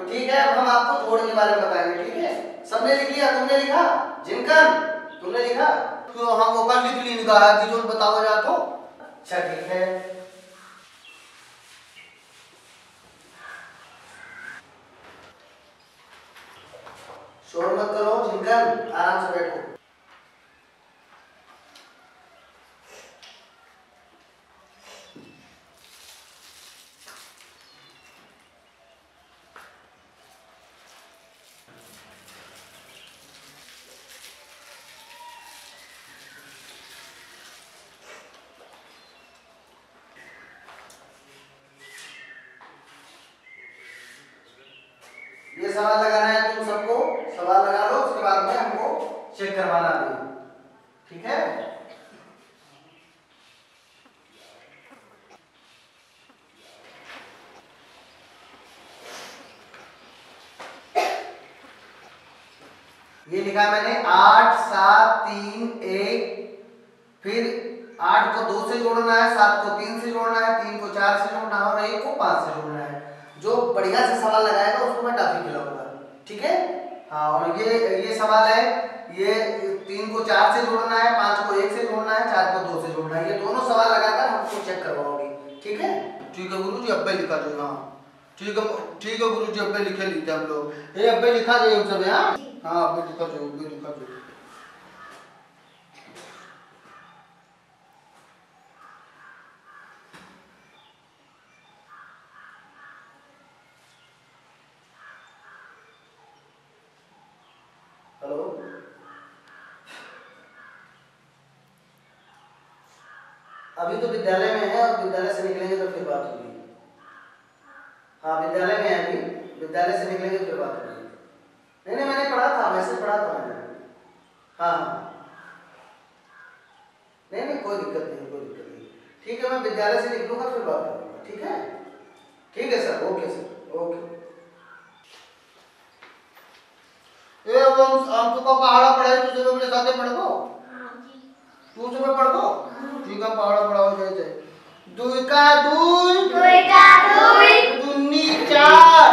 ठीक है, अब हम आपको जोड़ के बारे में बताएंगे। ठीक है, सबने लिख लिया? तुमने लिखा? जिनकन तुमने लिखा तो हम वो लिख ली इनका कि जो बताओ जा तो। अच्छा ठीक है, शोर मत करो। जिनकन आराम से बैठो। ये सवाल लगाना है, तुम सबको सवाल लगा लो, उसके बाद में हमको चेक करवाना है। ठीक है, ये लिखा मैंने 8 7 3 1, फिर 8 को 2 से जोड़ना है, 7 को 3 से जोड़ना है, 3 को 4 से जोड़ना है और 1 को 5 से जोड़ना है। जो बढ़िया से सवाल लगाएगा उसको मैं टॉफी खिलाऊंगा। ठीक है, हाँ। और ये सवाल है, ये 3 को 4 से जोड़ना है, 5 को 1 से जोड़ना है, 4 को 2 से जोड़ना है। ये दोनों सवाल लगाकर हमको चेक करवाओगे। ठीक है, ठीक है गुरुजी, अब्बे लिखा दो। हाँ ठीक है गुरुजी, अब्बे लिखे लिखते हम लोग। ये अब्बे लिखा दे हम सब। हाँ अब्बे लिखा दो, अब्बे लिखा दो। हेलो, अभी तो विद्यालय में है और विद्यालय से निकलेंगे तो फिर बात होगी। हाँ विद्यालय में है अभी, विद्यालय से निकलेंगे फिर बात होगी। नहीं मैंने पढ़ा था, मैसेज पढ़ा था मैंने। हाँ नहीं कोई दिक्कत नहीं, कोई दिक्कत नहीं। ठीक है, मैं विद्यालय से निकलूंगा फिर बात करूंगा। ठीक है सर, ओके सर, ओके। ए अब हम तो पहाड़ा पढ़ाई, तुझे मेरे साथ पढ़बो? तू से पढ़बो? ठीक है, पहाड़ा पढ़ाओ जाए। दुई का दुई दुन्नी चार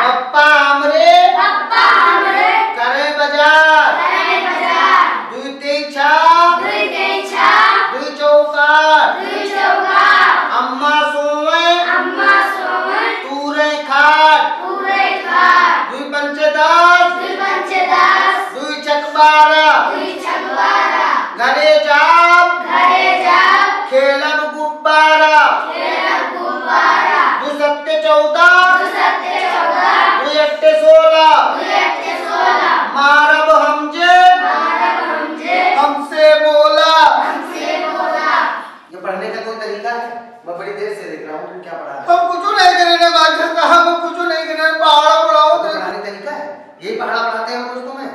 पप्पा हमरे करे बाजार। दुई तेई छा दुई चौका अम्मा सोवे तूरे खाट। दुई पंचे 10 दुई छक 12 घरे जाब खेलन गुब्बारा। दु सत्ते 14 दुई अट्टे 16 मारब हमजे हमसे बोला। ये पढ़ने का कोई तरीका है? मैं बड़ी देर से देख रहा हूँ, तुम क्या पढ़ा रहे हो? हम कुछ नहीं कर रहे मास्टर साहब, हम कुछ नहीं कर रहे। पहाड़ा पढ़ाओ, तो पढ़ाने का तरीका है यही? पहाड़ा पढ़ाते हैं हम दोस्तों में।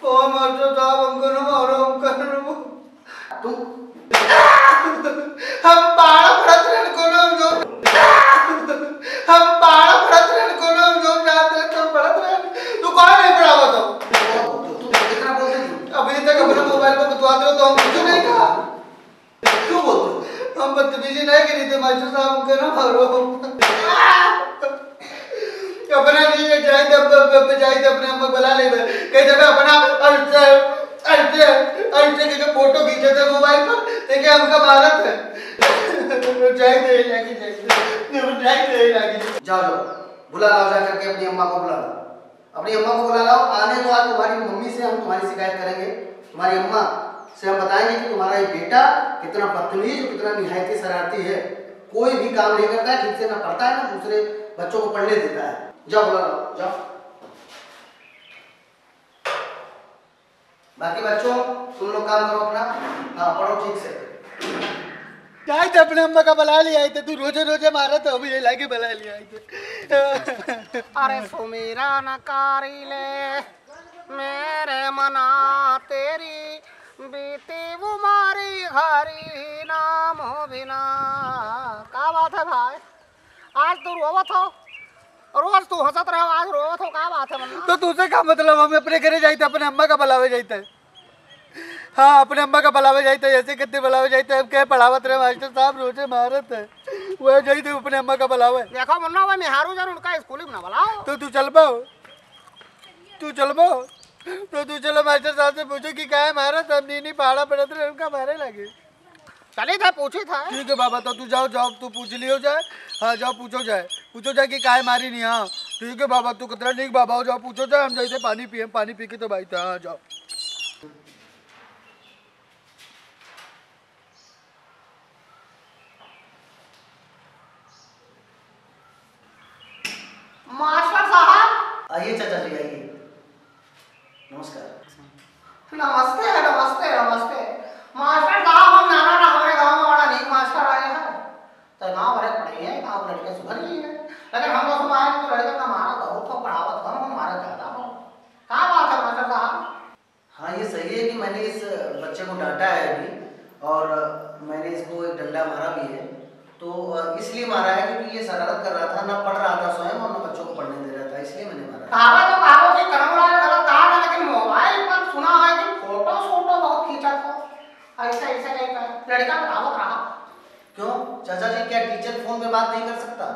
ओ मास्टर साहब, हमको ना मारो, तुम हम पहाड़ा पढ़ाते हैं को ना, हम जो जानते हैं तुम पढ़ाते हैं। तू कौन नहीं पढ़ावा? तो कितना बोलते हो? अभी तक अपने मोबाइल पर बतवाते हो तो हम कुछ नहीं कहा। क्यों बोलते? हम बदतमीजी नहीं करी थी मास्टर साहब, हमको ना मारो। अपना नहीं जाए तो अपने हम बुला ले कहीं जगह अपना अल्टे के फोटो खींचे थे मोबाइल पर, देखे हमका भारत है। जाओ बुला लाओ, जा करके अपनी अम्मा को बुला लाओ। अपनी अम्मा को बुला लाओ। आने तो आज तुम्हारी मम्मी से हम तुम्हारी शिकायत करेंगे। तुम्हारी अम्मा से हम बताएंगे कि तुम्हारा ये बेटा कितना बदतमीज और कितना निहायती शरारती है। कोई भी काम नहीं करता है, ठीक से ना पढ़ता है, ना दूसरे बच्चों को पढ़ने देता है। जाओ बुला लाओ, जाओ। बाकी बच्चों तुम लोग काम करो अपना, हाँ पढ़ो ठीक से। जाए थे अपने अम्मा का बुला लिया थे, तू रोजे मारा तो अभी लाके बुला लिया थे। अरे सुमीरा नकारी ले मेरे मना तेरी बीती उमारी हरी नाम हो बिना। क्या बात है भाई, आज तू रोवत हो? रोज तू हंसत रहो, आज रोवत हो? क्या बात है? तो तुझसे क्या मतलब? हम अपने घरे जाते, अपने अम्मा का बुलावे जाते। हाँ अपने अम्मा का बुलावे जाते ऐसे कितने बुलावे जाते अब क्या पढ़ावत रहे मास्टर साहब रोजे मारत है वो जाते अपने अम्मा का बुलावे। देखो मुन्ना वो मेहारू जन उनका स्कूल ही ना बुलाओ। तो तू चल पाओ तो तू चलो मास्टर साहब से पूछो कि क्या है मारत अब नहीं पहाड़ा पड़त रहे उनका मारे लगे। चली था पूछी था। ठीक है बाबा तो तू जाओ तू पूछ लियो जाए। हाँ जाओ पूछो जाए कि काय मारी नहीं। हाँ ठीक है बाबा तू कितना ठीक बाबा हो जाओ पूछो जाए हम जैसे पानी पी के तो भाई था। हाँ जाओ। मास्टर साहब आइए चाचा जी आइए। नमस्कार। नमस्ते नमस्ते नमस्ते। मास्टर साहब हम नाना ना हमारे गांव में बड़ा नीक मास्टर आए हैं तो गांव भरे पढ़ी है गांव लड़के सुधर गई है लेकिन हम लोग हमारे तो लड़के का हमारा बहुत तो पढ़ावत कम हमारा ज्यादा हो। क्या बात है मास्टर साहब? हाँ ये सही है कि मैंने इस बच्चे को डांटा है अभी और मैंने इसको एक डंडा मारा भी है। तो इसलिए मारा है क्योंकि ये शरारत कर रहा था, ना पढ़ रहा था स्वयं और ना बच्चों को पढ़ने दे रहा था, इसलिए मैंने मारा। कहावत तो कहावत कि कर्म वाला गलत कहा था लेकिन मोबाइल पर सुना है कि फोटो बहुत खींचा था ऐसा ऐसा नहीं कर लड़का कहावत रहा। क्यों चाचा जी क्या टीचर फोन पे बात नहीं कर सकता?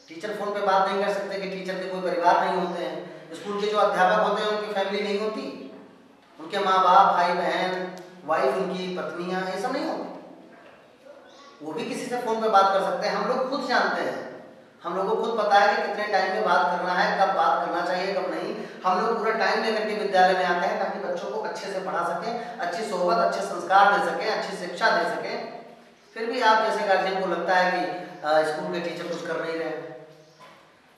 टीचर फोन पे बात नहीं कर सकते कि टीचर के कोई परिवार नहीं होते हैं? स्कूल के जो अध्यापक होते हैं उनकी फैमिली नहीं होती? उनके माँ बाप भाई बहन वाइफ उनकी पत्नियां ये सब नहीं होते? वो भी किसी से फोन पे बात कर सकते हैं। हम लोग खुद जानते हैं, हम लोगों को खुद पता है कि कितने टाइम में बात करना है, कब बात करना चाहिए कब नहीं। हम लोग पूरा टाइम लेकर के विद्यालय में आते हैं ताकि बच्चों को अच्छे से पढ़ा सकें, अच्छी सोहबत अच्छे संस्कार दे सकें, अच्छी शिक्षा दे सकें। फिर भी आप जैसे गार्जियन को लगता है कि स्कूल के टीचर कुछ कर नहीं रहे,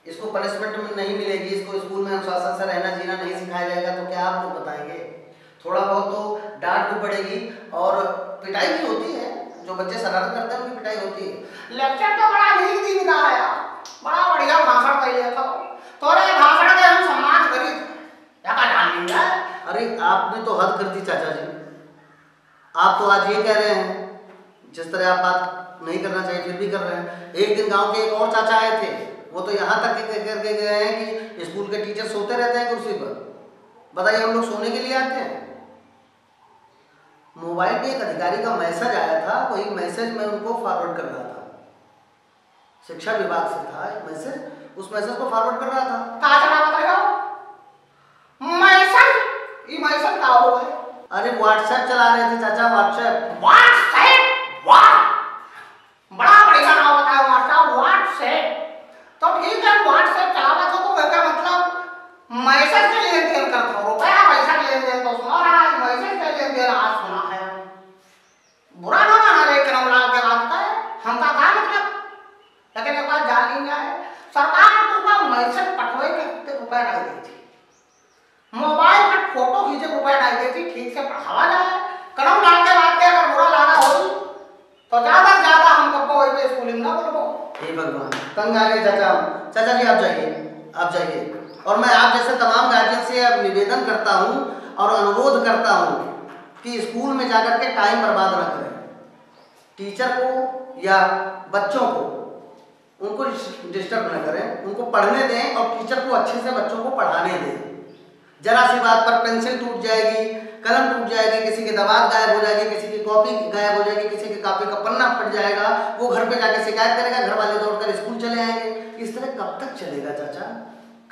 इसको पनिशमेंट नहीं मिलेगी, इसको स्कूल में अनुशासन से रहना जीना नहीं सिखाया जाएगा, तो क्या आप लोग बताएंगे? थोड़ा बहुत तो डांट भी पड़ेगी और पिटाई भी होती है। जो बच्चे शरारत करते हैं उनकी पिटाई होती है। लेक्चर तो बड़ा नीक दिन का आया, बड़ा बढ़िया भाषण कहिए था तोरे भाषण के हम सम्मान करी क्या का डाल लिया। अरे आपने तो हद कर दी चाचा जी। आप तो आज ये कह रहे हैं जिस तरह आप बात नहीं करना चाहिए फिर भी कर रहे हैं। एक दिन गांव के एक और चाचा आए थे, वो तो यहाँ तक करके गए हैं कि स्कूल के टीचर सोते रहते हैं कुर्सी पर। बताइए हम लोग सोने के लिए आते हैं? मोबाइल पे एक अधिकारी का मैसेज आया था, वही मैसेज मैं उनको फॉरवर्ड कर रहा था। शिक्षा विभाग से था एक मैसेज, उस मैसेज को फॉरवर्ड कर रहा था। कहाँ चला बताइए मैसेज? ये मैसेज क्या हुआ है? अरे व्हाट्सएप चला रहे थे चाचा, व्हाट्सएप। वाह बड़ा बढ़िया नाम बताया मास्टर, व्हाट्सएप। तो ठीक है व्हाट्सएप चलावा तो इसका मतलब मैसेज के लिए देर करते हो, रुपया पैसा के लिए देर तो सुना रहा है, मैसेज के लिए देर आज सुना है। बुरा ना माना लेकिन हम लाभ के बात है हमका क्या मतलब। लेकिन एक बात जान ली जाए सरकार तो मैसेज पठवे के रुपया डाल देती, मोबाइल पर फोटो खींचे रुपया डाल देती, ठीक से पढ़ावा जाए कदम डाल के बात के अगर बुरा लगा हो तो ज्यादा से ज्यादा हम कब वही स्कूलिंग ना बोलबो। हे भगवान तंग आ गए चाचा। चाचा जी आप जाइए और मैं आप जैसे तमाम गार्जियन से अब निवेदन करता हूँ और अनुरोध करता हूँ कि स्कूल में जाकर के टाइम बर्बाद न करें। टीचर को या बच्चों को उनको डिस्टर्ब न करें, उनको पढ़ने दें और टीचर को अच्छे से बच्चों को पढ़ाने दें। जरा सी बात पर पेंसिल टूट जाएगी, कलम टूट जाएगी, किसी की दवात गायब हो जाएगी, किसी की कॉपी गायब हो जाएगी, किसी की कॉपी का पन्ना फट जाएगा, वो घर पे जाके शिकायत करेगा, घर वाले दौड़कर स्कूल चले आएंगे। इस तरह कब तक चलेगा चाचा,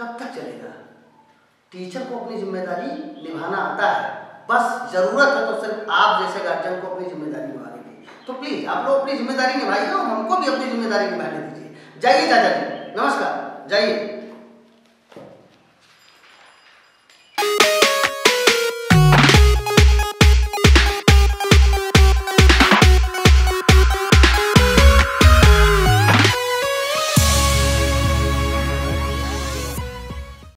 कब तक चलेगा? टीचर को अपनी जिम्मेदारी निभाना आता है, बस जरूरत है तो सिर्फ आप जैसे गार्जियन को अपनी जिम्मेदारी निभाने की। तो प्लीज आप लोग अपनी जिम्मेदारी निभाइए और हमको भी अपनी जिम्मेदारी निभाने दीजिए। जाइए चाचा जी, नमस्कार, जाइए।